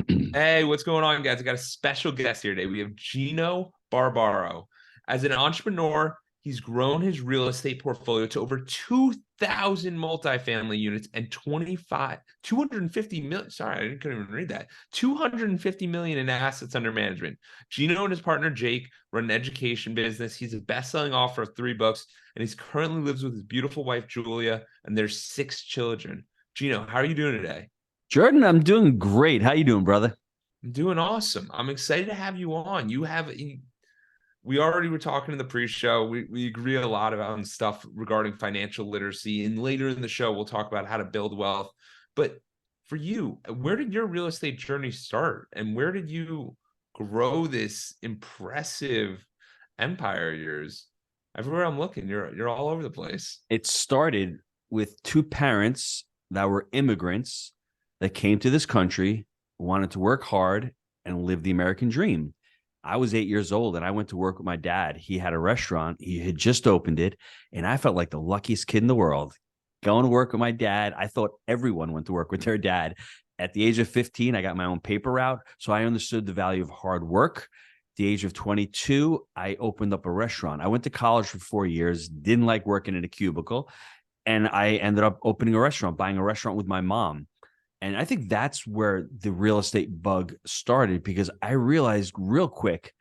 Hey, what's going on, guys? I got a special guest here today. We have Gino Barbaro. As an entrepreneur, he's grown his real estate portfolio to over 2,000 multifamily units and 250 million. Sorry, I couldn't even read that. 250 million in assets under management. Gino and his partner Jake run an education business. He's a best-selling author of 3 books, and he's currently lives with his beautiful wife Julia, and there's 6 children. Gino, how are you doing today? Jordan, I'm doing great. How you doing, brother? I'm doing awesome. I'm excited to have you on. We already were talking in the pre-show. We agree a lot about stuff regarding financial literacy. And later in the show, we'll talk about how to build wealth. But for you, where did your real estate journey start? And where did you grow this impressive empire of yours? Everywhere I'm looking, you're all over the place. It started with two parents that were immigrants that came to this country, wanted to work hard and live the American dream. I was 8 years old and I went to work with my dad. He had a restaurant. He had just opened it. And I felt like the luckiest kid in the world going to work with my dad. I thought everyone went to work with their dad. At the age of 15, I got my own paper route. So I understood the value of hard work. At the age of 22, I opened up a restaurant. I went to college for 4 years, didn't like working in a cubicle. And I ended up opening a restaurant, buying a restaurant with my mom. And I think that's where the real estate bug started, because I realized real quick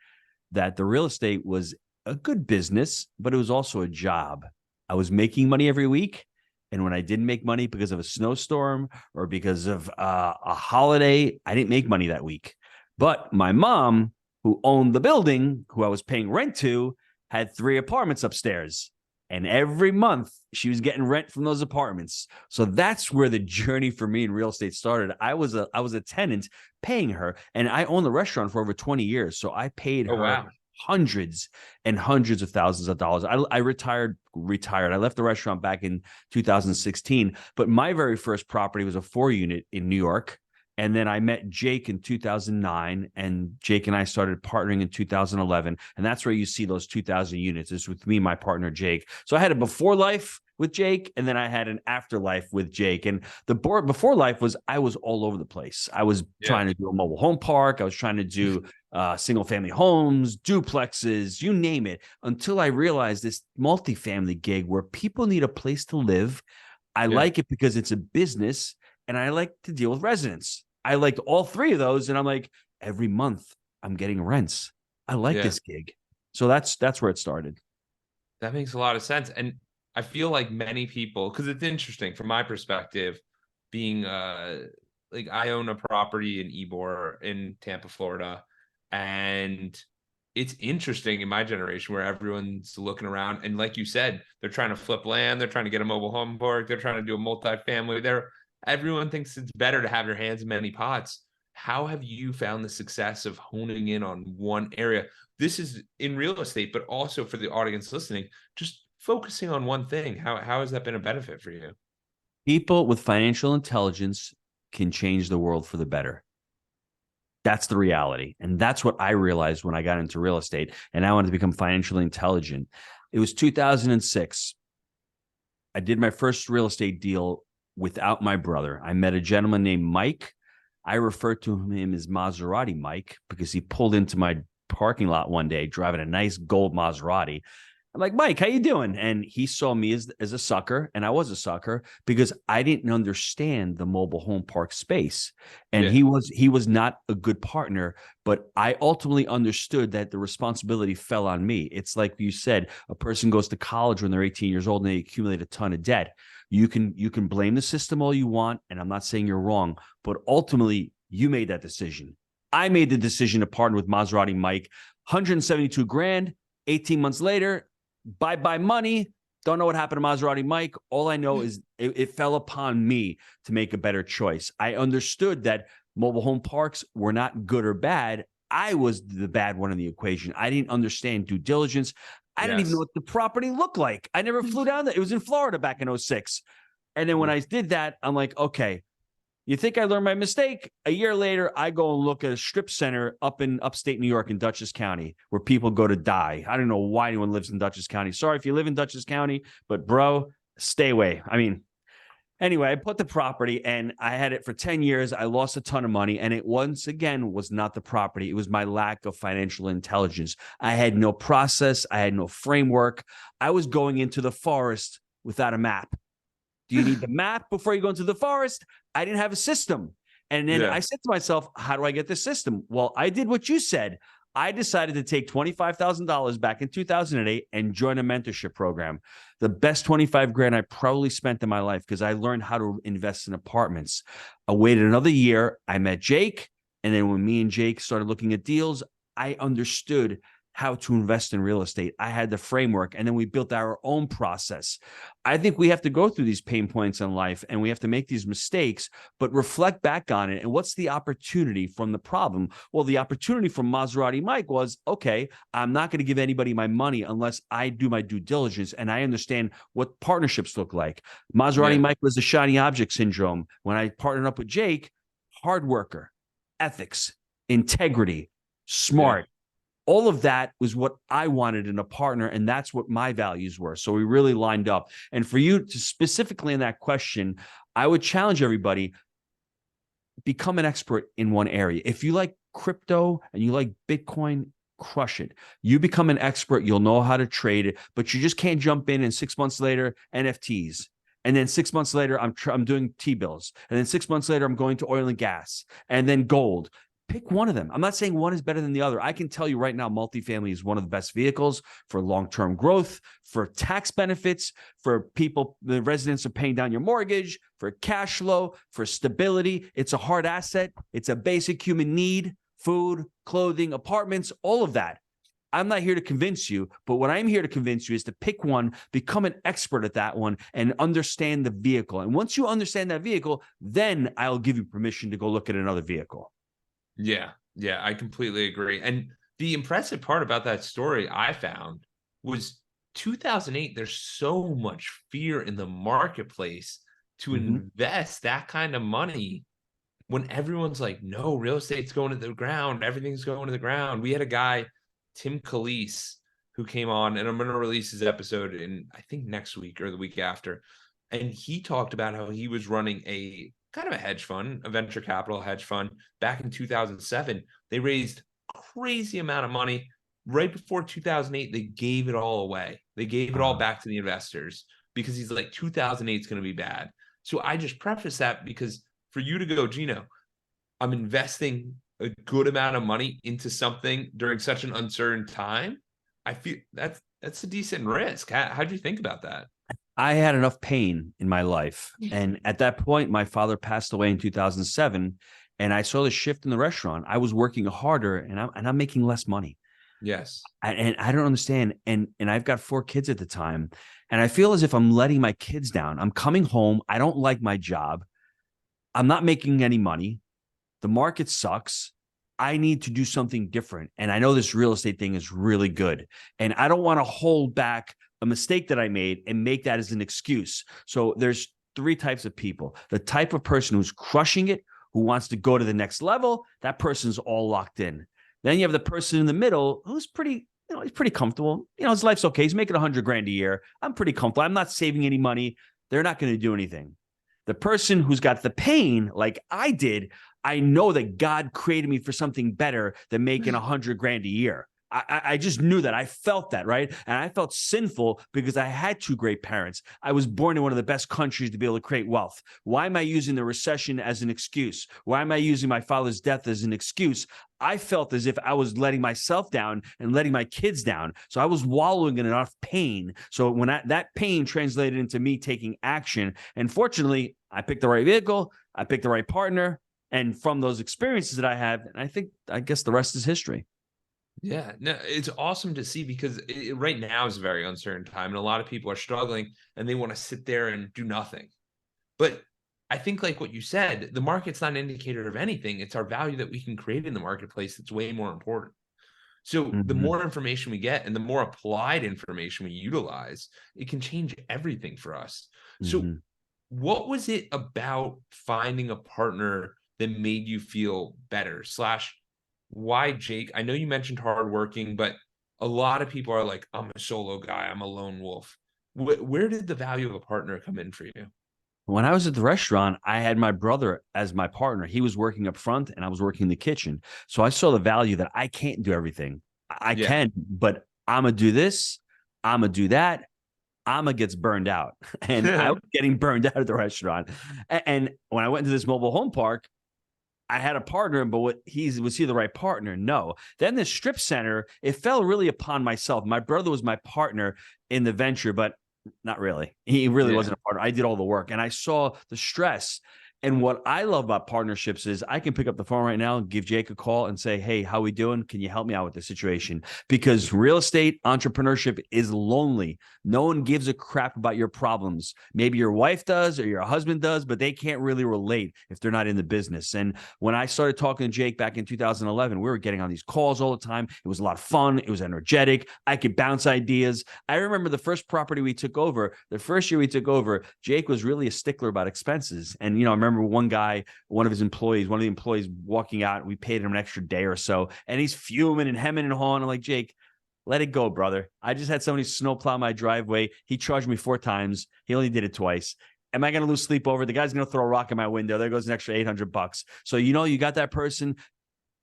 that the real estate was a good business, but it was also a job. I was making money every week. And when I didn't make money because of a snowstorm or because of a holiday, I didn't make money that week. But my mom, who owned the building, who I was paying rent to, had 3 apartments upstairs. And every month she was getting rent from those apartments. So that's where the journey for me in real estate started. I was a tenant paying her, and I owned the restaurant for over 20 years. So I paid Oh, her wow. hundreds and hundreds of thousands of dollars. I retired. I left the restaurant back in 2016, but my very first property was a 4 unit in New York. And then I met Jake in 2009, and Jake and I started partnering in 2011. And that's where you see those 2,000 units is with me, my partner, Jake. So I had a before life with Jake, and then I had an afterlife with Jake. And the before life was I was all over the place. I was Yeah. trying to do a mobile home park. I was trying to do single family homes, duplexes, you name it, until I realized this multifamily gig where people need a place to live. I Yeah. like it because it's a business, and I like to deal with residents. I liked all three of those, and I'm like, every month I'm getting rents. I like Yeah. this gig. So that's where it started. That makes a lot of sense. And I feel like many people, because it's interesting from my perspective, being like I own a property in Ybor in Tampa, Florida, and it's interesting in my generation where everyone's looking around and like you said, they're trying to flip land, they're trying to get a mobile home park, they're trying to do a multifamily. Everyone thinks it's better to have your hands in many pots. How have you found the success of honing in on one area? This is in real estate, but also for the audience listening, just focusing on one thing. How has that been a benefit for you? People with financial intelligence can change the world for the better. That's the reality. And that's what I realized when I got into real estate and I wanted to become financially intelligent. It was 2006. I did my first real estate deal without my brother. I met a gentleman named Mike. I refer to him as Maserati Mike because he pulled into my parking lot one day driving a nice gold Maserati. I'm like, Mike, how you doing? And he saw me as a sucker, and I was a sucker because I didn't understand the mobile home park space. And Yeah. he was not a good partner, but I ultimately understood that the responsibility fell on me. It's like you said, a person goes to college when they're 18 years old and they accumulate a ton of debt. You can blame the system all you want, and I'm not saying you're wrong, but ultimately you made that decision. I made the decision to partner with Maserati Mike. 172 grand. 18 months later, bye money. Don't know what happened to Maserati Mike. All I know is it fell upon me to make a better choice. I understood that mobile home parks were not good or bad. I was the bad one in the equation. I didn't understand due diligence. I didn't even know Yes. what the property looked like. I never flew down there. It was in Florida back in '06. And then when Yeah. I did that, I'm like, okay, you think I learned my mistake? A year later, I go and look at a strip center up in upstate New York in Dutchess County where people go to die. I don't know why anyone lives in Dutchess County. Sorry if you live in Dutchess County, but bro, stay away. I mean, Anyway, I put the property and I had it for 10 years. I lost a ton of money. And it once again was not the property. It was my lack of financial intelligence. I had no process. I had no framework. I was going into the forest without a map. Do you need the map before you go into the forest? I didn't have a system. And then Yeah. I said to myself, how do I get this system? Well, I did what you said. I decided to take $25,000 back in 2008 and join a mentorship program. The best 25 grand I probably spent in my life because I learned how to invest in apartments. I waited another year. I met Jake. And then when me and Jake started looking at deals, I understood how to invest in real estate. I had the framework, and then we built our own process. I think we have to go through these pain points in life and we have to make these mistakes, but reflect back on it. And what's the opportunity from the problem? Well, the opportunity from Maserati Mike was, okay, I'm not going to give anybody my money unless I do my due diligence and I understand what partnerships look like. Maserati Yeah. Mike was the shiny object syndrome. When I partnered up with Jake, hard worker, ethics, integrity, Yeah. smart, all of that was what I wanted in a partner. And that's what my values were. So we really lined up. And for you to specifically in that question, I would challenge everybody, become an expert in one area. If you like crypto and you like Bitcoin, crush it. You become an expert. You'll know how to trade it, but you just can't jump in and 6 months later, NFTs. And then 6 months later, I'm doing T-bills. And then 6 months later, I'm going to oil and gas and then gold. Pick one of them. I'm not saying one is better than the other. I can tell you right now, multifamily is one of the best vehicles for long-term growth, for tax benefits, for people, the residents are paying down your mortgage, for cash flow, for stability. It's a hard asset. It's a basic human need, food, clothing, apartments, all of that. I'm not here to convince you, but what I'm here to convince you is to pick one, become an expert at that one, and understand the vehicle. And once you understand that vehicle, then I'll give you permission to go look at another vehicle. Yeah, yeah, I completely agree. And the impressive part about that story I found was 2008, there's so much fear in the marketplace to Mm-hmm. invest that kind of money when everyone's like, no, real estate's going to the ground, everything's going to the ground. We had a guy, Tim Calise, who came on, and I'm going to release his episode in, I think, next week or the week after. And he talked about how he was running a kind of a hedge fund, a venture capital hedge fund back in 2007. They raised a crazy amount of money. Right before 2008, they gave it all away. They gave it all back to the investors because he's like, 2008 is going to be bad. So I just preface that because for you to go, Gino, I'm investing a good amount of money into something during such an uncertain time. I feel that's a decent risk. How'd you think about that? I had enough pain in my life. And at that point, my father passed away in 2007. And I saw the shift in the restaurant. I was working harder and I'm making less money. Yes. And I don't understand. And I've got 4 kids at the time. And I feel as if I'm letting my kids down. I'm coming home. I don't like my job. I'm not making any money. The market sucks. I need to do something different. And I know this real estate thing is really good. And I don't want to hold back a mistake that I made and make that as an excuse. So there's 3 types of people. The type of person who's crushing it, who wants to go to the next level, that person's all locked in. Then you have the person in the middle who's pretty, he's pretty comfortable. His life's okay. He's making 100 grand a year. I'm pretty comfortable. I'm not saving any money. They're not going to do anything. The person who's got the pain, like I did, I know that God created me for something better than making 100 grand a year. I just knew that. I felt that, right? And I felt sinful because I had 2 great parents. I was born in one of the best countries to be able to create wealth. Why am I using the recession as an excuse? Why am I using my father's death as an excuse? I felt as if I was letting myself down and letting my kids down. So I was wallowing in enough pain. So when that pain translated into me taking action, and fortunately, I picked the right vehicle, I picked the right partner, and from those experiences that I have, and I guess the rest is history. Yeah, no, it's awesome to see because right now is a very uncertain time, and a lot of people are struggling, and they want to sit there and do nothing. But I think, like what you said, the market's not an indicator of anything. It's our value that we can create in the marketplace that's way more important. So the Mm-hmm. more information we get and the more applied information we utilize, it can change everything for us. So Mm-hmm. what was it about finding a partner that made you feel better? Slash, why Jake? I know you mentioned hardworking, but a lot of people are like, I'm a solo guy, I'm a lone wolf. Where did the value of a partner come in for you? When I was at the restaurant, I had my brother as my partner. He was working up front and I was working in the kitchen. So I saw the value that I can't do everything. I Yeah. can, but I'm going to do this. I'm going to do that. Amma gets burned out. And I was getting burned out at the restaurant. And when I went to this mobile home park, I had a partner, but was he the right partner? No. Then the strip center, it fell really upon myself. My brother was my partner in the venture, but not really. He really Yeah. wasn't a partner. I did all the work and I saw the stress. And what I love about partnerships is I can pick up the phone right now and give Jake a call and say, hey, how we doing? Can you help me out with this situation? Because real estate entrepreneurship is lonely. No one gives a crap about your problems. Maybe your wife does or your husband does, but they can't really relate if they're not in the business. And when I started talking to Jake back in 2011, we were getting on these calls all the time. It was a lot of fun. It was energetic. I could bounce ideas. I remember the first property we took over, the first year we took over, Jake was really a stickler about expenses. And, I remember one of the employees walking out, we paid him an extra day or so, and he's fuming and hemming and hawing. I'm like, Jake, let it go, brother. I just had somebody snowplow my driveway. He charged me 4 times. He only did it twice. Am I going to lose sleep over? The guy's going to throw a rock in my window. There goes an extra $800. So, you got that person,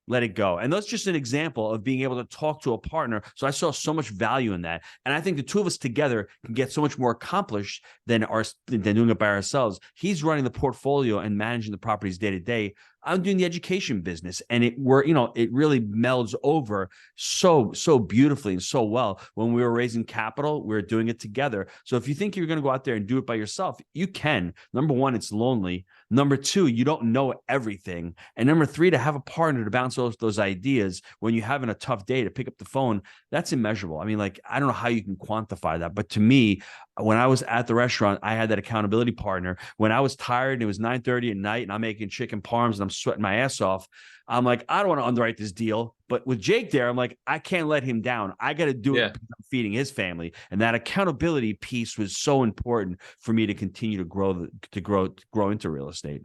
let it go. And that's just an example of being able to talk to a partner. So I saw so much value in that. And I think the two of us together can get so much more accomplished than doing it by ourselves. He's running the portfolio and managing the properties day to day. I'm doing the education business, and it really melds over so beautifully and so well. When we were raising capital, we were doing it together. So if you think you're going to go out there and do it by yourself, you can. Number one, it's lonely. Number two, you don't know everything. And number three, to have a partner to bounce those ideas when you're having a tough day, to pick up the phone, that's immeasurable. I mean, like, I don't know how you can quantify that, but to me, when I was at the restaurant, I had that accountability partner. When I was tired and it was 9:30 at night and I'm making chicken parms and I'm sweating my ass off, I'm like, I don't want to underwrite this deal. But with Jake there, I'm like, I can't let him down. I got to do it because I'm feeding his family. And that accountability piece was so important for me to continue to grow into real estate.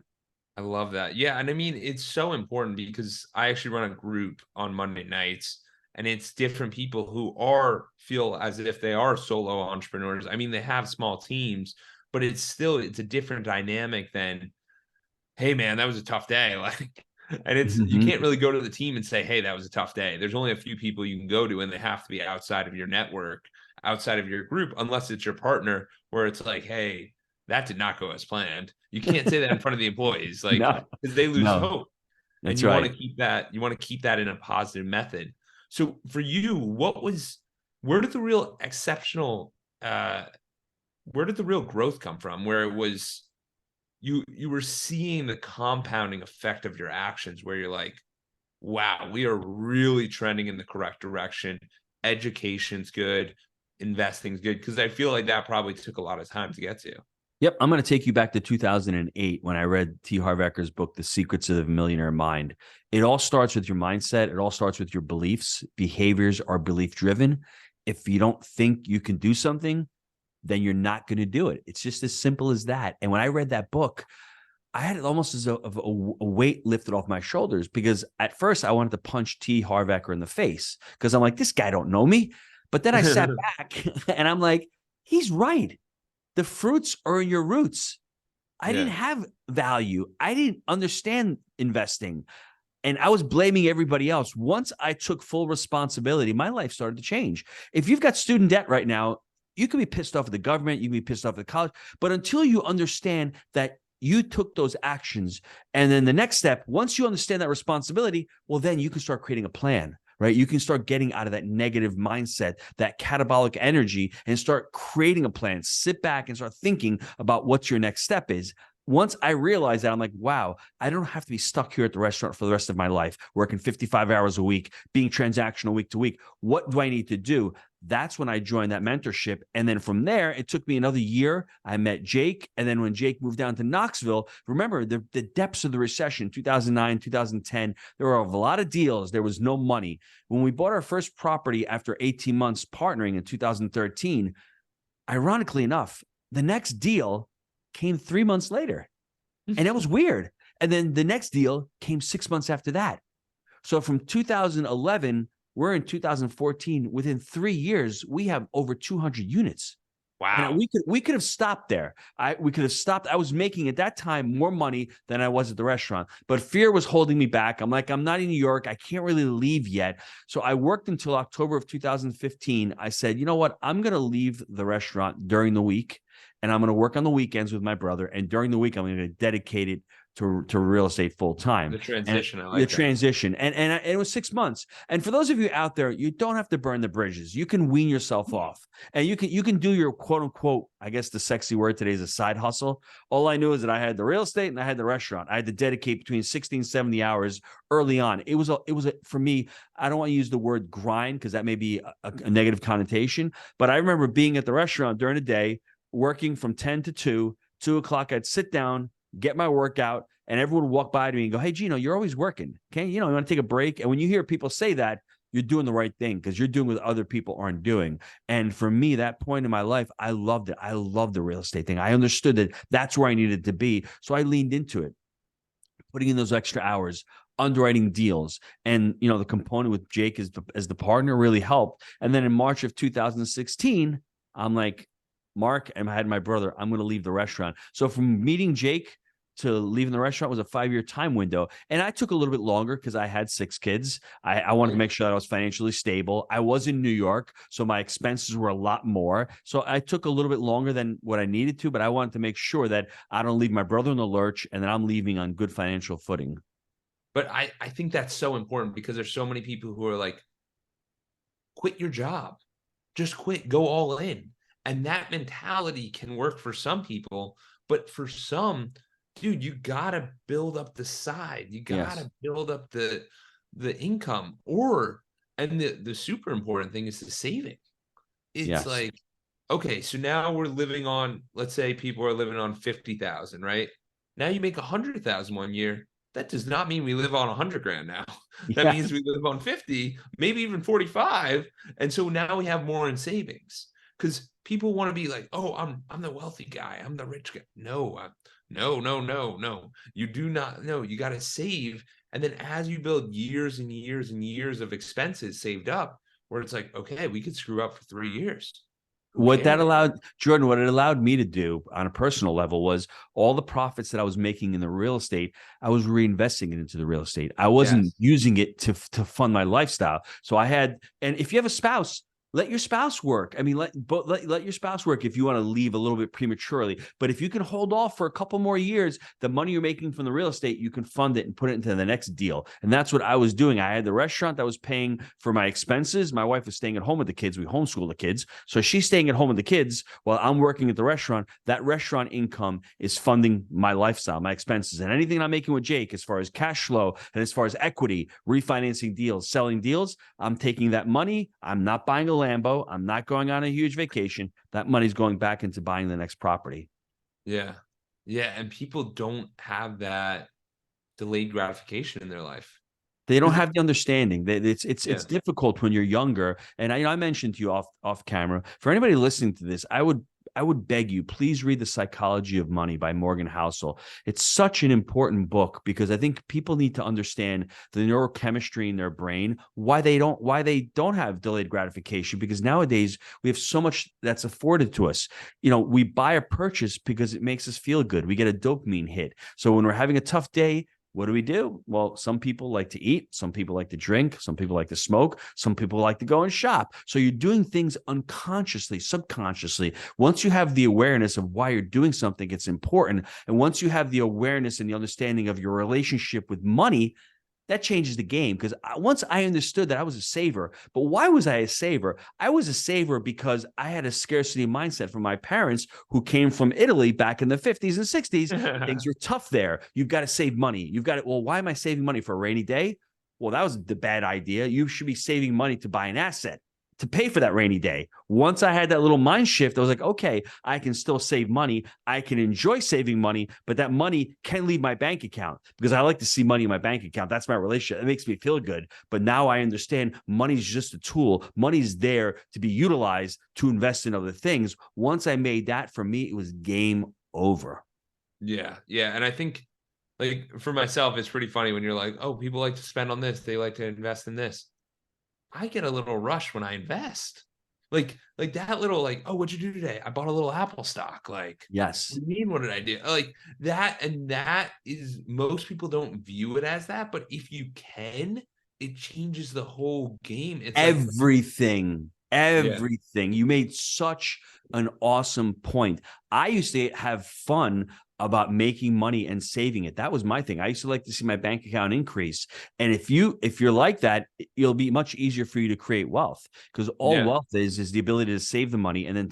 I love that. Yeah, and I mean, it's so important because I actually run a group on Monday nights, and it's different people who feel as if they are solo entrepreneurs. I mean, they have small teams, but it's a different dynamic than, hey man, that was a tough day. Like, and you Mm-hmm. can't really go to the team and say, hey, that was a tough day. There's only a few people you can go to, and they have to be outside of your network, outside of your group, unless it's your partner, where it's like, hey, that did not go as planned. You can't say that in front of the employees, like, No, because they lose no, hope. And that's right. you want to keep that in a positive method. So for you, where did the real exceptional where did the real growth come from? Where it was you were seeing the compounding effect of your actions, where you're like, wow, we are really trending in the correct direction. Education's good, investing's good. Because I feel like that probably took a lot of time to get to. Yep, I'm going to take you back to 2008 when I read T. Harv Eker's book, The Secrets of the Millionaire Mind. It all starts with your mindset. It all starts with your beliefs. Behaviors are belief driven. If you don't think you can do something, then you're not going to do it. It's just as simple as that. And when I read that book, I had it almost as a weight lifted off my shoulders, because at first I wanted to punch T. Harv Eker in the face because I'm like, this guy don't know me. But then I sat back and I'm like, he's right. The fruits are in your roots. I Yeah. didn't have value. I didn't understand investing. And I was blaming everybody else. Once I took full responsibility, my life started to change. If you've got student debt right now, you can be pissed off at the government, you can be pissed off at the college, but until you understand that you took those actions, and then the next step, once you understand that responsibility, well, then you can start creating a plan, right? You can start getting out of that negative mindset, that catabolic energy, and start creating a plan. Sit back and start thinking about what your next step is. Once I realized that, I'm like, wow, I don't have to be stuck here at the restaurant for the rest of my life, working 55 hours a week, being transactional week to week. What do I need to do? That's when I joined that mentorship. And then from there, it took me another year. I met Jake. And then when Jake moved down to Knoxville, remember the depths of the recession, 2009, 2010, there were a lot of deals. There was no money. When we bought our first property after 18 months partnering in 2013, ironically enough, the next deal came 3 months later. And it was weird. And then the next deal came 6 months after that. So from 2011, we're in 2014. Within 3 years, we have over 200 units. And Wow. we could have stopped there. We could have stopped. I was making at that time more money than I was at the restaurant, but fear was holding me back. I'm like, I'm not in New York. I can't really leave yet. So I worked until October of 2015. I said, you know what? I'm going to leave the restaurant during the week, and I'm going to work on the weekends with my brother. And during the week, I'm going to dedicate it to real estate full time. The And transition. I the like that. transition, and it was 6 months. And for those of you out there, you don't have to burn the bridges. You can wean yourself off, and you can do your quote unquote, I guess the sexy word today is a side hustle. All I knew is that I had the real estate and I had the restaurant. I had to dedicate between 60 and 70 hours early on. It was for me, I don't want to use the word grind because that may be a negative connotation, but I remember being at the restaurant during the day, working from 10 to 2 o'clock. I'd sit down, get my workout, and everyone would walk by to me and go, "Hey, Gino, you're always working. Okay, you want to take a break?" And when you hear people say that, you're doing the right thing because you're doing what other people aren't doing. And for me, that point in my life, I loved it. I loved the real estate thing. I understood that that's where I needed to be. So I leaned into it, putting in those extra hours, underwriting deals. And, the component with Jake as the partner really helped. And then in March of 2016, I'm like, Mark, and I had my brother, I'm going to leave the restaurant. So from meeting Jake to leaving the restaurant was a 5-year time window. And I took a little bit longer because I had 6 kids. I wanted to make sure that I was financially stable. I was in New York, so my expenses were a lot more. So I took a little bit longer than what I needed to, but I wanted to make sure that I don't leave my brother in the lurch and that I'm leaving on good financial footing. But I think that's so important because there's so many people who are like, quit your job. Just quit, go all in. And that mentality can work for some people, but for some, dude, you gotta build up the side. You Yes. gotta build up the income. Or and the super important thing is the saving. It's Yes. like, okay, so now we're living on, let's say people are living on 50,000, right? Now you make 100,000 one year. That does not mean we live on 100 grand now. That Yeah. means we live on 50, maybe even 45. And so now we have more in savings because people want to be like, oh, I'm the wealthy guy. I'm the rich guy. No, no, no, no, no. You do not. No, you got to save. And then as you build years and years and years of expenses saved up, where it's like, okay, we could screw up for 3 years. Who What that cares? allowed, Jordan, what it allowed me to do on a personal level was all the profits that I was making in the real estate, I was reinvesting it into the real estate. I wasn't Yes. using it to fund my lifestyle. So I had, and if you have a spouse, let your spouse work. I mean, let your spouse work if you want to leave a little bit prematurely. But if you can hold off for a couple more years, the money you're making from the real estate, you can fund it and put it into the next deal. And that's what I was doing. I had the restaurant that was paying for my expenses. My wife was staying at home with the kids. We homeschool the kids. So she's staying at home with the kids while I'm working at the restaurant. That restaurant income is funding my lifestyle, my expenses, and anything I'm making with Jake as far as cash flow and as far as equity, refinancing deals, selling deals. I'm taking that money. I'm not buying a Lambo. I'm not going on a huge vacation. That money's going back into buying the next property. Yeah. Yeah. And people don't have that delayed gratification in their life. They don't Because have the understanding. It's yes. difficult when you're younger. And I mentioned to you off camera. For anybody listening to this, I would beg you, please read The Psychology of Money by Morgan Housel. It's such an important book because I think people need to understand the neurochemistry in their brain, why they don't have delayed gratification. Because nowadays we have so much that's afforded to us. We buy a purchase because it makes us feel good. We get a dopamine hit. So when we're having a tough day, what do we do? Well, some people like to eat, some people like to drink, some people like to smoke, some people like to go and shop. So you're doing things unconsciously, subconsciously. Once you have the awareness of why you're doing something, it's important. And once you have the awareness and the understanding of your relationship with money, that changes the game. Because once I understood that I was a saver, but why was I a saver? I was a saver because I had a scarcity mindset from my parents who came from Italy back in the 50s and 60s. Things were tough there. You've got to save money. You've got to, well, why am I saving money for a rainy day? Well, that was the bad idea. You should be saving money to buy an asset, to pay for that rainy day. Once I had that little mind shift, I was like, okay, I can still save money. I can enjoy saving money, but that money can leave my bank account because I like to see money in my bank account. That's my relationship. It makes me feel good. But now I understand money's just a tool. Money's there to be utilized to invest in other things. Once I made that, for me, it was game over. Yeah. Yeah. And I think like for myself, it's pretty funny when you're like, oh, people like to spend on this, they like to invest in this. I get a little rush when I invest Like that little like, oh, what'd you do today? I bought a little Apple stock. Like, what Yes. do you mean? What did I do? Like that, and that is most people don't view it as that, but if you can, it changes the whole game. It's like, Everything, yeah, everything. You made such an awesome point. I used to have fun about making money and saving it. That was my thing. I used to like to see my bank account increase. And if you're like that, it'll be much easier for you to create wealth, because all yeah, wealth is the ability to save the money and then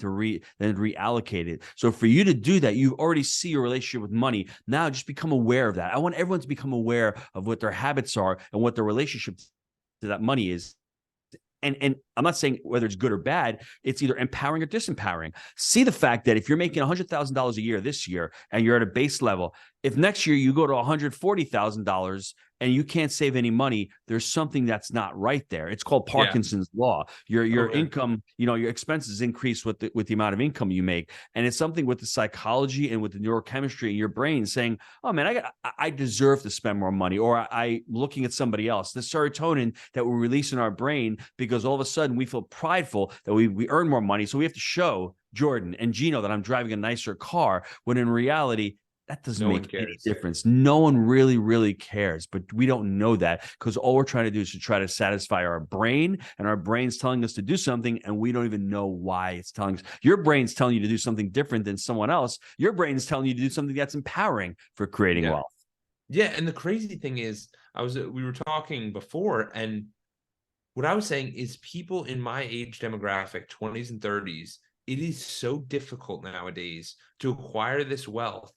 then reallocate it. So for you to do that, you already see your relationship with money. Now just become aware of that. I want everyone to become aware of what their habits are and what their relationship to that money is. And I'm not saying whether it's good or bad, it's either empowering or disempowering. See the fact that if you're making $100,000 a year this year and you're at a base level, if next year you go to $140,000 and you can't save any money, there's something that's not right there. It's called yeah. Parkinson's law. Your Okay. income, your expenses increase with the amount of income you make, and it's something with the psychology and with the neurochemistry in your brain saying, "Oh man, I deserve to spend more money," or I looking at somebody else. The serotonin that we release in our brain because all of a sudden we feel prideful that we earn more money, so we have to show Jordan and Gino that I'm driving a nicer car, when in reality that doesn't No one make any cares. difference. No one really cares, but we don't know that because all we're trying to do is to try to satisfy our brain, and our brain's telling us to do something, and we don't even know why it's telling us. Your brain's telling you to do something different than someone else. Your brain's telling you to do something that's empowering for creating Yeah. wealth. Yeah. And the crazy thing is, we were talking before, and what I was saying is people in my age demographic, 20s and 30s, it is so difficult nowadays to acquire this wealth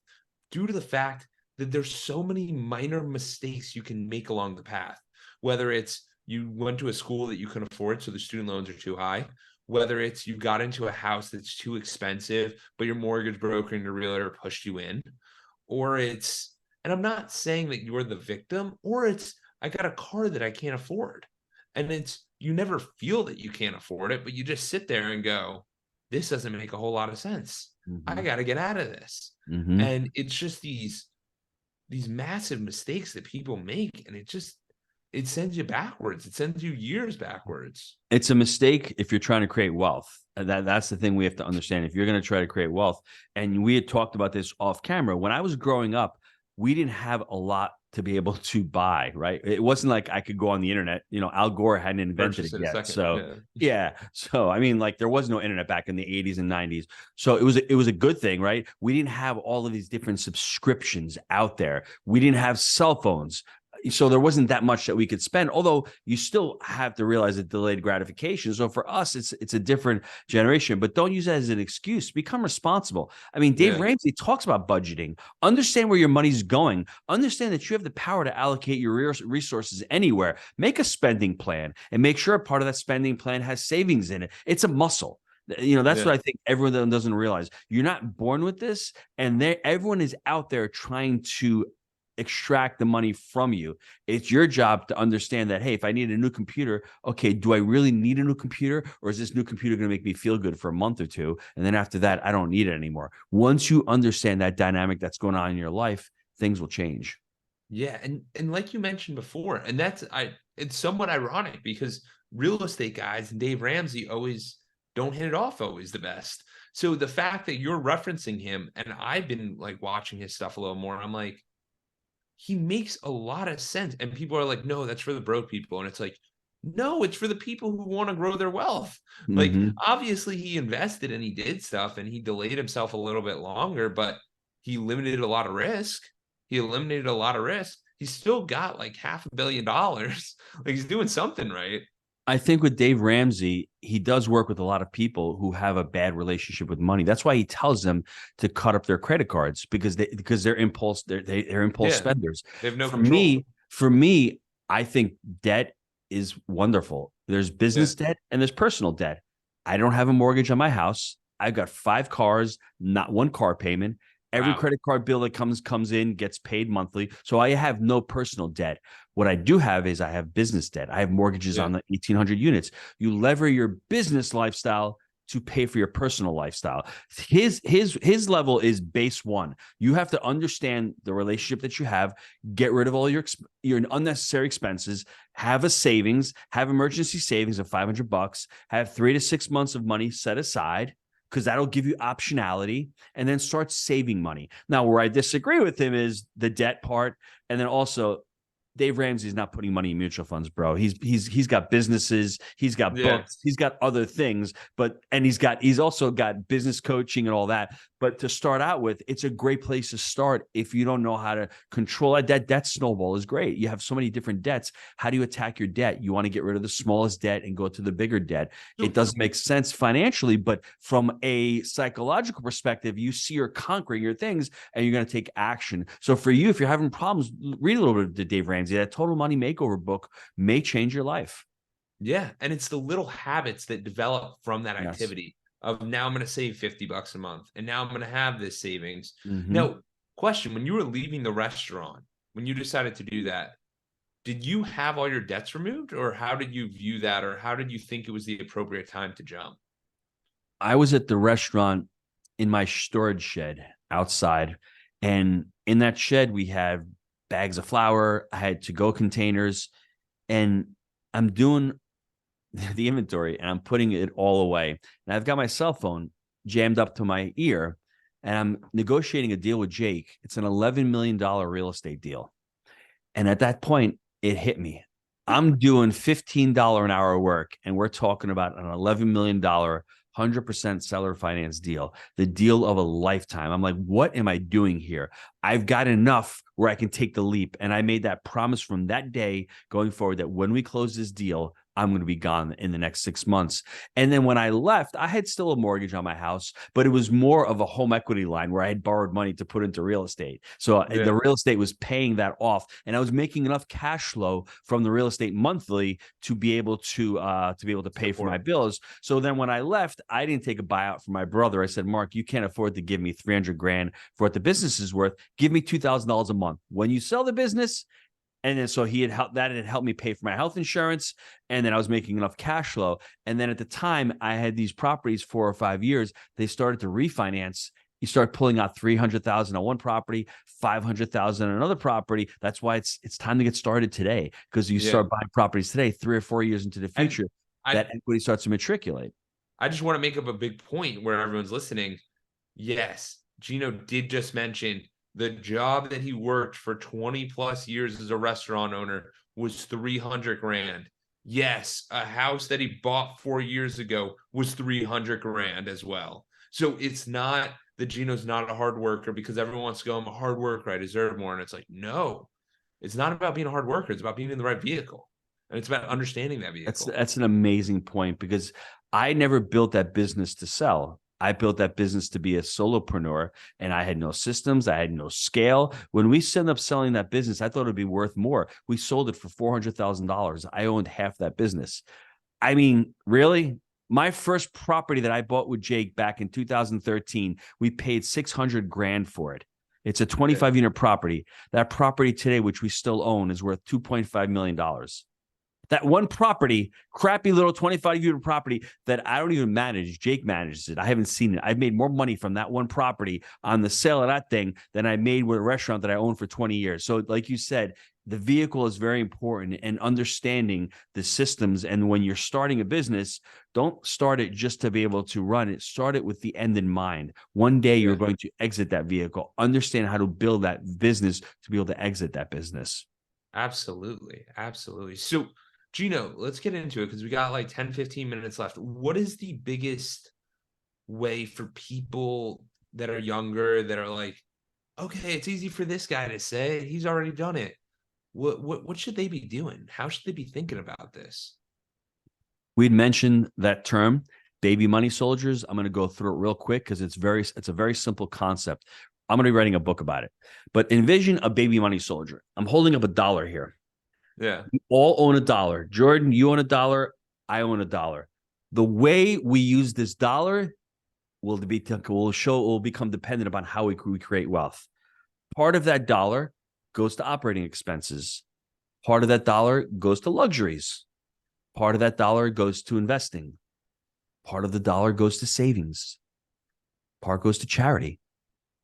due to the fact that there's so many minor mistakes you can make along the path. Whether it's you went to a school that you can afford, so the student loans are too high, whether it's you got into a house that's too expensive, but your mortgage broker and your realtor pushed you in, or it's, and I'm not saying that you're the victim, or it's, I got a car that I can't afford. And it's, you never feel that you can't afford it, but you just sit there and go, this doesn't make a whole lot of sense. I Mm-hmm. got to get out of this. Mm-hmm. And it's just these massive mistakes that people make, and it sends you backwards. It sends you years backwards. It's a mistake if you're trying to create wealth. That's the thing we have to understand. If you're going to try to create wealth, and we had talked about this off camera, when I was growing up, we didn't have a lot to be able to buy, right? It wasn't like I could go on the internet. Al Gore hadn't invented it Purchase in a yet. second. So Yeah. yeah. So I mean, like there was no internet back in the 80s and 90s. So it was a good thing, right? We didn't have all of these different subscriptions out there. We didn't have cell phones. So there wasn't that much that we could spend, although you still have to realize that delayed gratification. So for us, it's a different generation, but don't use that as an excuse. Become responsible. I mean, Dave Yeah. Ramsey talks about budgeting. Understand where your money's going. Understand that you have the power to allocate your resources anywhere. Make a spending plan and make sure a part of that spending plan has savings in it. It's a muscle. That's Yeah. what I think everyone doesn't realize. You're not born with this, and everyone is out there trying to extract the money from you. It's your job to understand that, hey, if I need a new computer, okay, do I really need a new computer, or is this new computer going to make me feel good for a month or two, and then after that I don't need it anymore? Once you understand that dynamic that's going on in your life, things will change. Yeah. And like you mentioned before, and it's somewhat ironic because real estate guys and Dave Ramsey always don't hit it off always the best. So the fact that you're referencing him, and I've been like watching his stuff a little more, I'm like, he makes a lot of sense. And people are like, no, that's for the broke people. And it's like, no, it's for the people who want to grow their wealth. Like, Mm-hmm. obviously, he invested and he did stuff and he delayed himself a little bit longer, but he limited a lot of risk. He eliminated a lot of risk. He's still got like $500 million. Like, he's doing something right. I think with Dave Ramsey, he does work with a lot of people who have a bad relationship with money. That's why he tells them to cut up their credit cards, because they're impulse Yeah. spenders. They have no For control. me, for me, I think debt is wonderful. There's Yeah. business debt and there's personal debt. I don't have a mortgage on my house. I've got 5 cars, not one car payment. Every Wow. credit card bill that comes in gets paid monthly. So I have no personal debt. What I do have is I have business debt. I have mortgages Yeah. on the 1,800 units. You lever your business lifestyle to pay for your personal lifestyle. His level is base one. You have to understand the relationship that you have, get rid of all your unnecessary expenses, have a savings, have emergency savings of $500, have 3 to 6 months of money set aside, because that'll give you optionality, and then start saving money. Now, where I disagree with him is the debt part. And then also, Dave Ramsey's not putting money in mutual funds, bro. He's got businesses, he's got Yeah. books, he's got other things, and he's also got business coaching and all that. But to start out with, it's a great place to start if you don't know how to control that. Debt snowball is great. You have so many different debts. How do you attack your debt? You want to get rid of the smallest debt and go to the bigger debt. It doesn't make sense financially, but from a psychological perspective, you see you're conquering your things and you're going to take action. So for you, if you're having problems, read a little bit of the Dave Ramsey. That Total Money Makeover book may change your life. Yeah. And it's the little habits that develop from that Yes. activity of now I'm going to save $50 a month. And now I'm going to have this savings. Mm-hmm. Now, question, when you were leaving the restaurant, when you decided to do that, did you have all your debts removed, or how did you view that? Or how did you think it was the appropriate time to jump? I was at the restaurant in my storage shed outside. And in that shed, we have bags of flour. I had to-go containers. And I'm doing the inventory and I'm putting it all away. And I've got my cell phone jammed up to my ear. And I'm negotiating a deal with Jake. It's an $11 million real estate deal. And at that point, it hit me. I'm doing $15 an hour work, and we're talking about an $11 million 100% seller finance deal, the deal of a lifetime. I'm like, what am I doing here? I've got enough where I can take the leap. And I made that promise from that day going forward that when we close this deal, I'm going to be gone in the next 6 months. And then when I left, I had still a mortgage on my house, but it was more of a home equity line where I had borrowed money to put into real estate. So the real estate was paying that off, and I was making enough cash flow from the real estate monthly to be able to pay for my bills. So then when I left, I didn't take a buyout from my brother. I said, Mark, you can't afford to give me 300 grand for what the business is worth. Give me $2,000 a month. When you sell the business, and then so he had helped, that had helped me pay for my health insurance. And then I was making enough cash flow. And then at the time I had these properties 4 or 5 years, they started to refinance. You start pulling out 300,000 on one property, 500,000 on another property. That's why it's time to get started today, because you start buying properties today, 3 or 4 years into the future, that equity starts to matriculate. I just want to make up a big point where everyone's listening. Yes, Gino did just mention the job that he worked for 20 plus years as a restaurant owner was 300 grand. Yes, a house that he bought 4 years ago was 300 grand as well. So it's not that Gino's not a hard worker, because everyone wants to go, I'm a hard worker, I deserve more. And it's like, no, it's not about being a hard worker. It's about being in the right vehicle. And it's about understanding that vehicle. That's an amazing point, because I never built that business to sell. I built that business to be a solopreneur, and I had no systems. I had no scale. When we ended up selling that business, I thought it'd be worth more. We sold it for $400,000. I owned half that business. I mean, really? My first property that I bought with Jake back in 2013, we paid 600 grand for it. It's a 25 unit property. That property today, which we still own, is worth $2.5 million. That one property, crappy little 25 unit property that I don't even manage. Jake manages it. I haven't seen it. I've made more money from that one property on the sale of that thing than I made with a restaurant that I owned for 20 years. So like you said, the vehicle is very important, and understanding the systems. And when you're starting a business, don't start it just to be able to run it. Start it with the end in mind. One day you're going to exit that vehicle. Understand how to build that business to be able to exit that business. Absolutely. Absolutely. So Gino, let's get into it, because we got like 10, 15 minutes left. What is the biggest way for people that are younger, that are like, okay, it's easy for this guy to say, he's already done it. What should they be doing? How should they be thinking about this? We'd mentioned that term, baby money soldiers. I'm going to go through it real quick because it's a very simple concept. I'm going to be writing a book about it. But envision a baby money soldier. I'm holding up $1 here. Yeah. We all own $1. Jordan, you own $1. I own $1. The way we use this dollar will become dependent upon how we create wealth. Part of that dollar goes to operating expenses. Part of that dollar goes to luxuries. Part of that dollar goes to investing. Part of the dollar goes to savings, part goes to charity,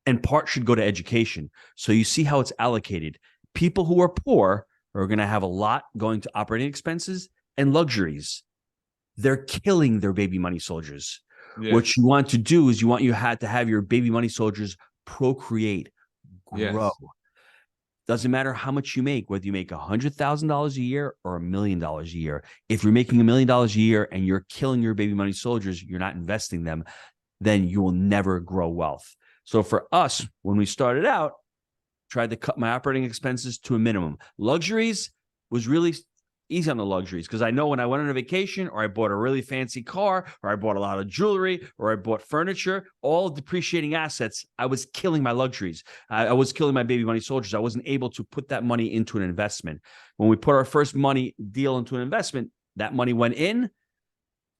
and part should go to education. So you see how it's allocated. People who are poor are going to have a lot going to operating expenses and luxuries. They're killing their baby money soldiers. Yeah. What you want to do is you had to have your baby money soldiers procreate, grow. Yes. Doesn't matter how much you make, whether you make $100,000 a year or $1,000,000 a year. If you're making $1,000,000 a year and you're killing your baby money soldiers, you're not investing them, then you will never grow wealth. So for us, when we started out, tried to cut my operating expenses to a minimum. Luxuries was really easy on the luxuries because I know when I went on a vacation or I bought a really fancy car or I bought a lot of jewelry or I bought furniture, all depreciating assets, I was killing my luxuries. I was killing my baby money soldiers. I wasn't able to put that money into an investment. When we put our first money deal into an investment, that money went in.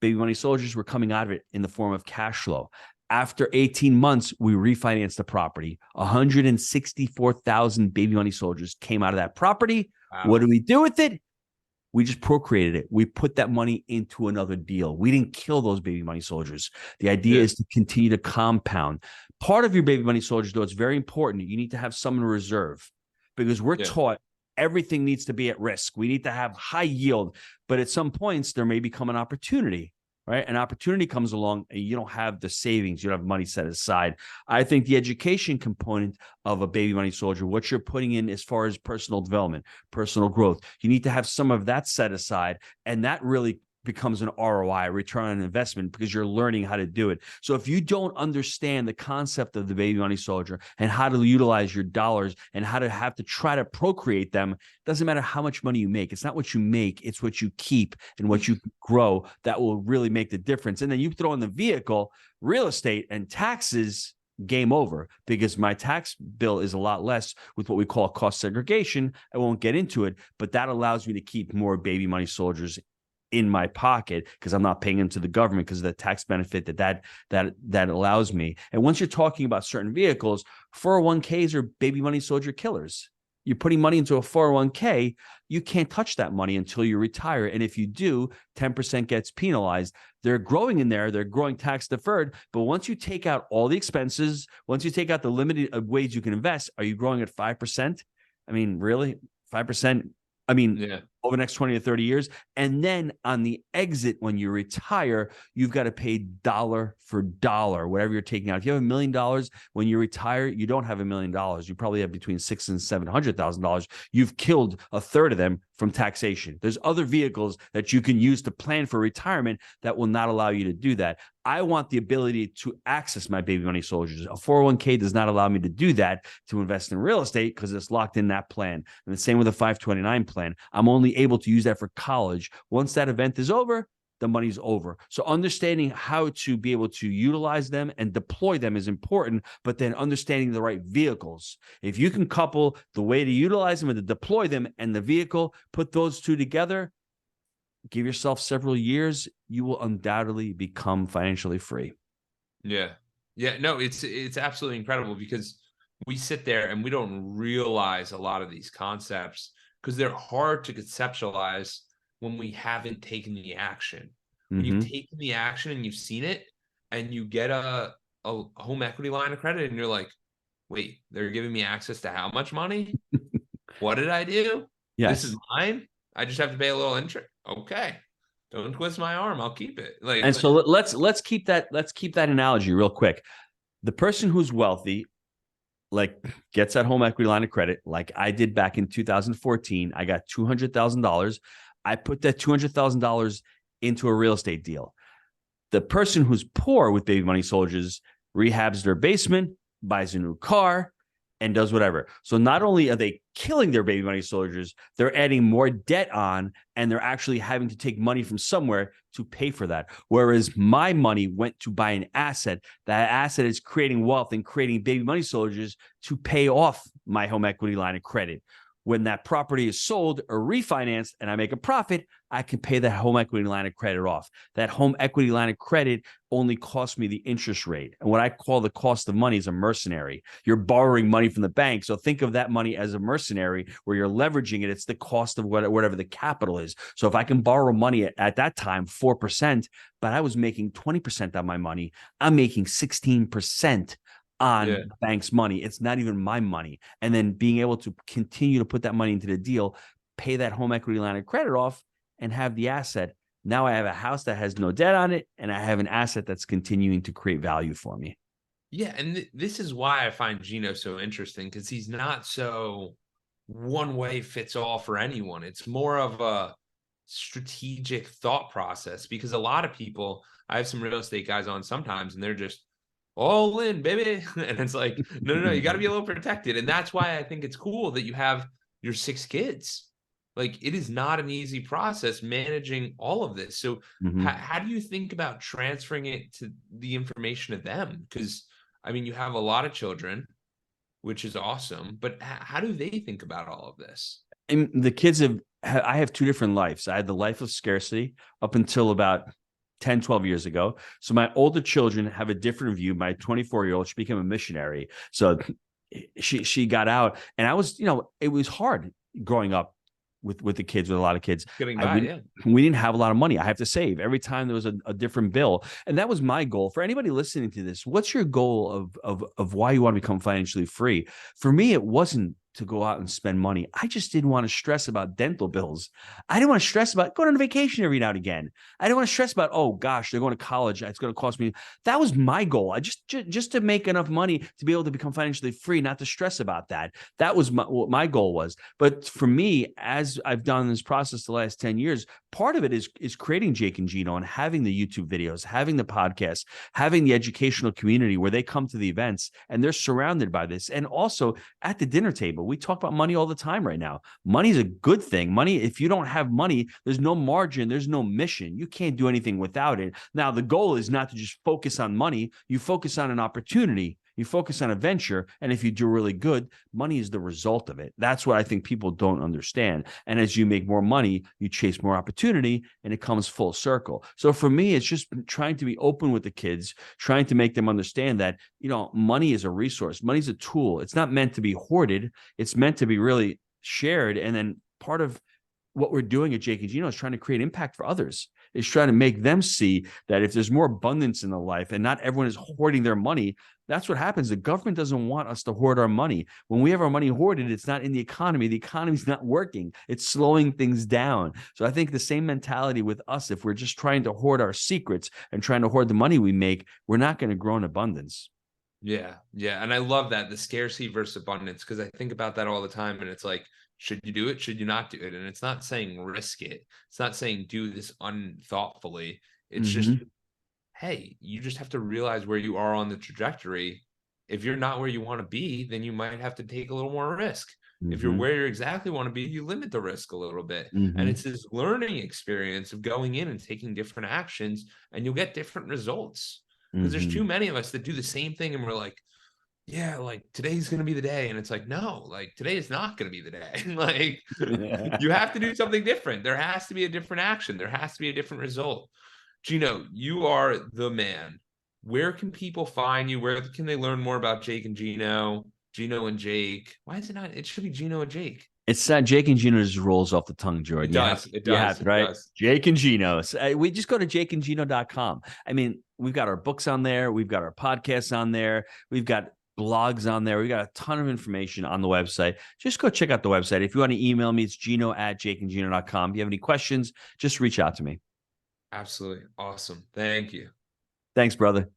Baby money soldiers were coming out of it in the form of cash flow. After 18 months, we refinanced the property. 164,000 baby money soldiers came out of that property. Wow. What do we do with it? We just procreated it. We put that money into another deal. We didn't kill those baby money soldiers. The idea is to continue to compound. Part of your baby money soldiers, though, it's very important. You need to have some in reserve because we're taught everything needs to be at risk. We need to have high yield, but at some points there may become an opportunity, right? An opportunity comes along and you don't have the savings, you don't have money set aside. I think the education component of a baby money soldier, what you're putting in as far as personal development, personal growth, you need to have some of that set aside. And that really becomes an ROI, return on investment, because you're learning how to do it. So if you don't understand the concept of the baby money soldier and how to utilize your dollars and how to have to try to procreate them, it doesn't matter how much money you make. It's not what you make, it's what you keep and what you grow that will really make the difference. And then you throw in the vehicle, real estate and taxes, game over, because my tax bill is a lot less with what we call cost segregation. I won't get into it, but that allows me to keep more baby money soldiers in my pocket because I'm not paying into the government because of the tax benefit that allows me. And once you're talking about certain vehicles, 401ks are baby money soldier killers. You're putting money into a 401k, you can't touch that money until you retire. And if you do, 10% gets penalized. They're growing in there. They're growing tax deferred. But once you take out all the expenses, once you take out the limited ways you can invest, are you growing at 5%? I mean, really? 5%? I mean, over the next 20 to 30 years. And then on the exit, when you retire, you've got to pay dollar for dollar, whatever you're taking out. If you have $1 million, when you retire, you don't have $1 million. You probably have between $600,000 and $700,000. You've killed a third of them from taxation. There's other vehicles that you can use to plan for retirement that will not allow you to do that. I want the ability to access my baby money soldiers. A 401k does not allow me to do that, to invest in real estate, because it's locked in that plan. And the same with a 529 plan. I'm only able to use that for college. Once that event is over, the money's over. So understanding how to be able to utilize them and deploy them is important, but then understanding the right vehicles. If you can couple the way to utilize them and to deploy them and the vehicle, put those two together, give yourself several years, you will undoubtedly become financially free. Yeah. No, it's absolutely incredible because we sit there and we don't realize a lot of these concepts because they're hard to conceptualize when we haven't taken the action. When you've taken the action and you've seen it and you get a home equity line of credit and you're like, wait, they're giving me access to how much money? What did I do? Yes. This is mine? I just have to pay a little interest. Okay. Don't twist my arm. I'll keep it. So let's keep that analogy real quick. The person who's wealthy, gets that home equity line of credit, like I did back in 2014. I got $200,000. I put that $200,000 into a real estate deal. The person who's poor with baby money soldiers rehabs their basement, buys a new car, and does whatever. So not only are they killing their baby money soldiers, they're adding more debt on, and they're actually having to take money from somewhere to pay for that. Whereas my money went to buy an asset. That asset is creating wealth and creating baby money soldiers to pay off my home equity line of credit. when that property is sold or refinanced and I make a profit, I can pay that home equity line of credit off. That home equity line of credit only costs me the interest rate. And what I call the cost of money is a mercenary. You're borrowing money from the bank. So think of that money as a mercenary where you're leveraging it. It's the cost of whatever the capital is. So if I can borrow money at that time, 4%, but I was making 20% on my money, I'm making 16% on Yeah. the bank's money. It's not even my money. And then being able to continue to put that money into the deal, pay that home equity line of credit off, and have the asset. Now I have a house that has no debt on it, and I have an asset that's continuing to create value for me. Yeah, and this is why I find Gino so interesting, because he's not so one way fits all for anyone. It's more of a strategic thought process, because a lot of people, I have some real estate guys on sometimes, and they're just all in, baby. And it's like, no, you got to be a little protected. And that's why I think it's cool that you have your 6 kids. Like, it is not an easy process managing all of this. So how do you think about transferring it to the information to them? Because I mean, you have a lot of children, which is awesome, but how do they think about all of this? And the kids I have two different lives. I had the life of scarcity up until about 10, 12 years ago. So my older children have a different view. My 24-year-old, she became a missionary. So she got out, and I was, it was hard growing up with the kids, with a lot of kids. Getting by, yeah. We didn't have a lot of money. I have to save every time there was a different bill. And that was my goal. For anybody listening to this, what's your goal of why you want to become financially free? For me, it wasn't to go out and spend money. I just didn't want to stress about dental bills. I didn't want to stress about going on vacation every now and again. I didn't want to stress about, oh gosh, they're going to college. It's going to cost me. That was my goal. I just to make enough money to be able to become financially free, not to stress about that. That was what my goal was. But for me, as I've done this process the last 10 years, part of it is creating Jake and Gino and having the YouTube videos, having the podcast, having the educational community where they come to the events and they're surrounded by this. And also at the dinner table, we talk about money all the time right now. Money is a good thing. Money, if you don't have money, there's no margin, there's no mission. You can't do anything without it. Now, the goal is not to just focus on money. You focus on an opportunity. You focus on a venture, and if you do really good, money is the result of it. That's what I think people don't understand. And as you make more money, you chase more opportunity, and it comes full circle. So for me, it's just trying to be open with the kids, trying to make them understand that, money is a resource. Money is a tool. It's not meant to be hoarded. It's meant to be really shared. And then part of what we're doing at Jake and Gino is trying to create impact for others. Is trying to make them see that if there's more abundance in the life and not everyone is hoarding their money, that's what happens. The government doesn't want us to hoard our money. When we have our money hoarded, it's not in the economy. The economy's not working. It's slowing things down. So I think the same mentality with us, if we're just trying to hoard our secrets and trying to hoard the money we make, we're not going to grow in abundance. Yeah. And I love that, the scarcity versus abundance, because I think about that all the time, and it's like, should you do it? Should you not do it? And it's not saying risk it. It's not saying do this unthoughtfully. It's just, hey, you just have to realize where you are on the trajectory. If you're not where you want to be, then you might have to take a little more risk. If you're where you exactly want to be, you limit the risk a little bit. And it's this learning experience of going in and taking different actions, and you'll get different results. Because there's too many of us that do the same thing, and we're like, yeah, like today's going to be the day. And it's like, no, like today is not going to be the day. Like you have to do something different. There has to be a different action. There has to be a different result. Gino, you are the man. Where can people find you? Where can they learn more about Jake and Gino, Gino and Jake? Why is it not? It should be Gino and Jake. It's Jake and Gino just rolls off the tongue, Jordan. It does. It does. Right? Jake and Gino. So, we just go to jakeandgino.com. I mean, we've got our books on there. We've got our podcasts on there. We've got blogs on there. We got a ton of information on the website. Just go check out the website. If you want to email me, it's gino@jakeandgino.com. If you have any questions, just reach out to me. Absolutely. Awesome. Thank you. Thanks, brother.